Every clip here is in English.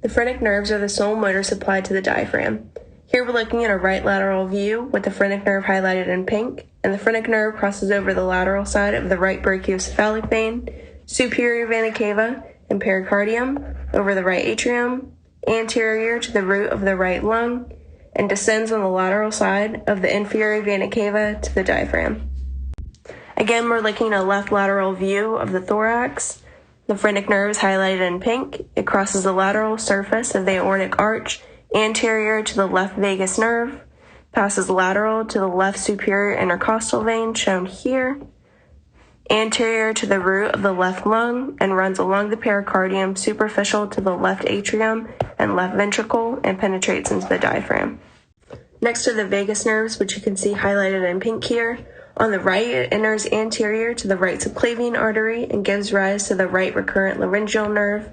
The phrenic nerves are the sole motor supplied to the diaphragm. Here we're looking at a right lateral view with the phrenic nerve highlighted in pink, and the phrenic nerve crosses over the lateral side of the right brachiocephalic vein, superior vena cava, and pericardium, over the right atrium, anterior to the root of the right lung, and descends on the lateral side of the inferior vena cava to the diaphragm. Again, we're looking at a left lateral view of the thorax. The phrenic nerve is highlighted in pink. It crosses the lateral surface of the aortic arch, anterior to the left vagus nerve, passes lateral to the left superior intercostal vein, shown here, anterior to the root of the left lung, and runs along the pericardium superficial to the left atrium and left ventricle and penetrates into the diaphragm. Next are the vagus nerves, which you can see highlighted in pink here. On the right, it enters anterior to the right subclavian artery and gives rise to the right recurrent laryngeal nerve,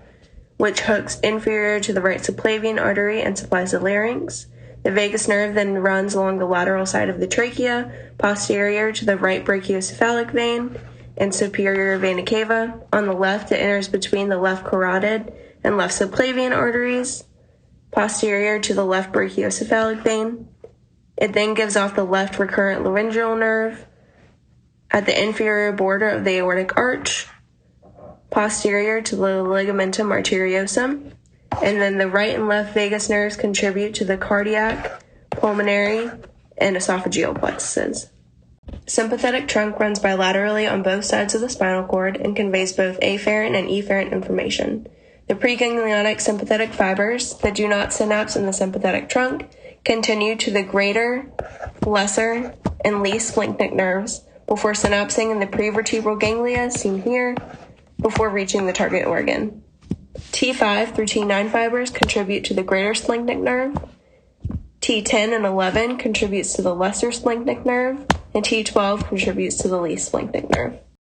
which hooks inferior to the right subclavian artery and supplies the larynx. The vagus nerve then runs along the lateral side of the trachea, posterior to the right brachiocephalic vein and superior vena cava. On the left, it enters between the left carotid and left subclavian arteries, posterior to the left brachiocephalic vein. It then gives off the left recurrent laryngeal nerve at the inferior border of the aortic arch, posterior to the ligamentum arteriosum, and then the right and left vagus nerves contribute to the cardiac, pulmonary, and esophageal plexuses. Sympathetic trunk runs bilaterally on both sides of the spinal cord and conveys both afferent and efferent information. The preganglionic sympathetic fibers that do not synapse in the sympathetic trunk continue to the greater, lesser, and least splanchnic nerves before synapsing in the prevertebral ganglia, seen here, before reaching the target organ. T5 through T9 fibers contribute to the greater splanchnic nerve, T10 and 11 contributes to the lesser splanchnic nerve, and T12 contributes to the least splanchnic nerve.